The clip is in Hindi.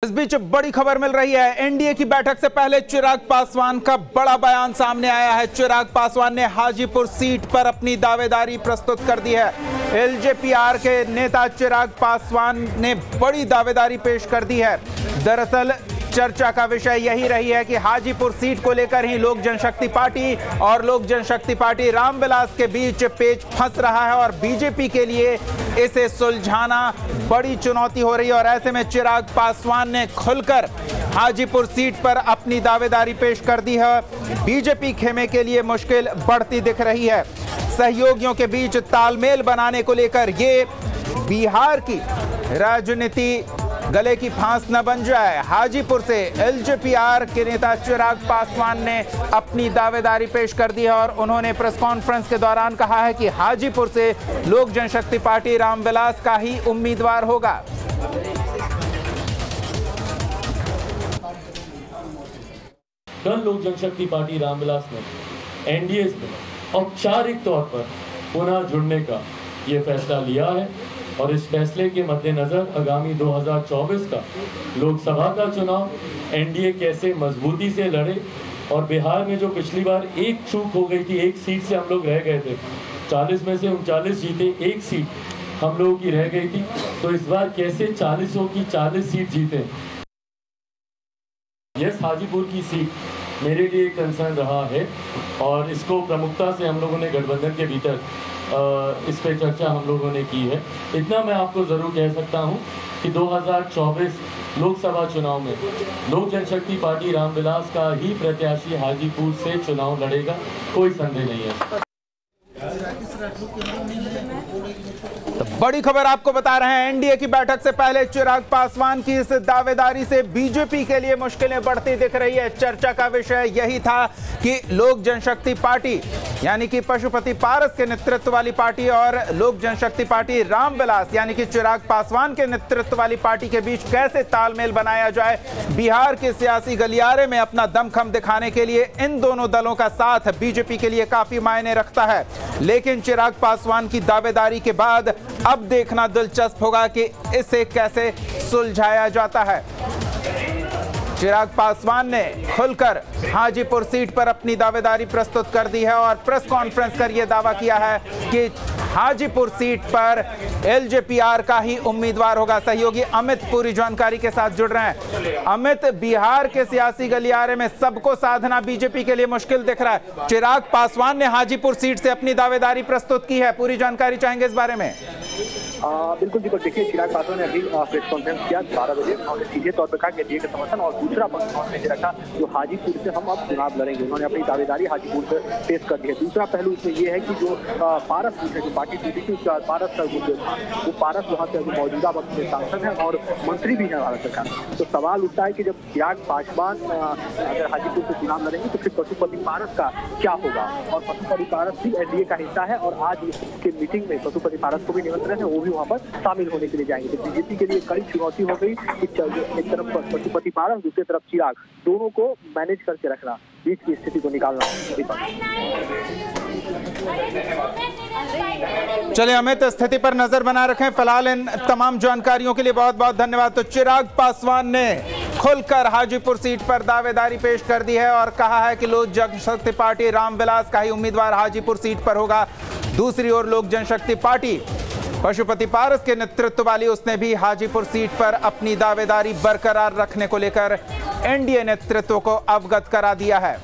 इस बीच बड़ी खबर मिल रही है। एनडीए की बैठक से पहले चिराग पासवान का बड़ा बयान सामने आया है। चिराग पासवान ने हाजीपुर सीट पर अपनी दावेदारी प्रस्तुत कर दी है। एलजेपीआर के नेता चिराग पासवान ने बड़ी दावेदारी पेश कर दी है। दरअसल चर्चा का विषय यही रही है कि हाजीपुर सीट को लेकर ही लोक जनशक्ति पार्टी और लोक जनशक्ति पार्टी रामविलास के बीच पेच फंस रहा है और बीजेपी के लिए इसे सुलझाना बड़ी चुनौती हो रही है। और ऐसे में चिराग पासवान ने खुलकर हाजीपुर सीट पर अपनी दावेदारी पेश कर दी है। बीजेपी खेमे के लिए मुश्किल बढ़ती दिख रही है। सहयोगियों के बीच तालमेल बनाने को लेकर ये बिहार की राजनीति गले की फांस न बन जाए। हाजीपुर से एलजेपीआर के नेता चिराग पासवान ने अपनी दावेदारी पेश कर दी है और उन्होंने प्रेस कॉन्फ्रेंस के दौरान कहा है कि हाजीपुर से लोक जनशक्ति पार्टी रामविलास का ही उम्मीदवार होगा। कल लोक जनशक्ति पार्टी रामविलास ने एनडीए में औपचारिक तौर पर पुनः जुड़ने का ये फैसला लिया है और इस फैसले के मद्देनजर आगामी 2024 का लोकसभा का चुनाव एनडीए कैसे मजबूती से लड़े और बिहार में जो पिछली बार एक चूक हो गई थी, एक सीट से हम लोग रह गए थे, 40 में से 39 जीते, एक सीट हम लोगों की रह गई थी, तो इस बार कैसे 40 की 40 सीट जीते। यस, हाजीपुर की सीट मेरे लिए कंसर्न रहा है और इसको प्रमुखता से हम लोगों ने गठबंधन के भीतर इस पे चर्चा हम लोगों ने की है। इतना मैं आपको ज़रूर कह सकता हूं कि 2024 लोकसभा चुनाव में लोक जनशक्ति पार्टी रामविलास का ही प्रत्याशी हाजीपुर से चुनाव लड़ेगा, कोई संदेह नहीं है। तो बड़ी खबर आपको बता रहे हैं। एनडीए की बैठक से पहले चिराग पासवान की इस दावेदारी से बीजेपी के लिए मुश्किलें बढ़ती दिख रही है। चर्चा का विषय यही था कि लोक जनशक्ति पार्टी यानी कि पशुपति पारस के नेतृत्व वाली पार्टी और लोक जनशक्ति पार्टी रामविलास यानी कि चिराग पासवान के नेतृत्व वाली पार्टी के बीच कैसे तालमेल बनाया जाए। बिहार के सियासी गलियारे में अपना दमखम दिखाने के लिए इन दोनों दलों का साथ बीजेपी के लिए काफी मायने रखता है। लेकिन चिराग पासवान की दावेदारी के बाद अब देखना दिलचस्प होगा कि इसे कैसे सुलझाया जाता है। चिराग पासवान ने खुलकर हाजीपुर सीट पर अपनी दावेदारी प्रस्तुत कर दी है और प्रेस कॉन्फ्रेंस कर यह दावा किया है कि हाजीपुर सीट पर एलजेपीआर का ही उम्मीदवार होगा। सहयोगी अमित पूरी जानकारी के साथ जुड़ रहे हैं। अमित, बिहार के सियासी गलियारे में सबको साधना बीजेपी के लिए मुश्किल दिख रहा है। चिराग पासवान ने हाजीपुर सीट से अपनी दावेदारी प्रस्तुत की है, पूरी जानकारी चाहेंगे इस बारे में? बिल्कुल दीपक, देखिए चिराग पासवान ने अभी प्रेस कॉन्फ्रेंस किया 12 बजे और सीधे तौर पर कहा कि एनडीए का समर्थन और दूसरा पक्ष उन्होंने रखा जो हाजीपुर से हम अब चुनाव लड़ेंगे। उन्होंने अपनी दावेदारी हाजीपुर से पेश कर दी है। दूसरा पहलू इसमें यह है कि जो पारस सीट है, जो पार्टी जीती थी उसके बाद पारस का जो था वो पारस वहाँ से मौजूदा वक्त में सांसद है और मंत्री भी है भारत सरकार। तो सवाल उठता है कि जब चिराग पासवान अगर हाजीपुर से चुनाव लड़ेंगे तो फिर पशुपति पारस का क्या होगा। और पशुपति पारस भी एनडीए का हिस्सा है और आज के मीटिंग में पशुपति पारस को भी निमंत्रण है, वो भी वहाँ पर शामिल होने के लिए जाएंगे। तो बीजेपी के लिए कड़ी चुनौती हो गई कि एक तरफ पशुपति पारस, दूसरी तरफ चिराग, दोनों को मैनेज करके रखना, बीच की स्थिति को निकालना। चलिए अमित, स्थिति पर नजर बना रखें। फिलहाल इन तमाम जानकारियों के लिए बहुत बहुत धन्यवाद। तो चिराग पासवान ने खुलकर हाजीपुर सीट पर दावेदारी पेश कर दी है और कहा है कि लोक जनशक्ति पार्टी रामविलास का ही उम्मीदवार हाजीपुर सीट पर होगा। दूसरी ओर लोक जनशक्ति पार्टी पशुपति पारस के नेतृत्व वाली उसने भी हाजीपुर सीट पर अपनी दावेदारी बरकरार रखने को लेकर एनडीए नेतृत्व को अवगत करा दिया है।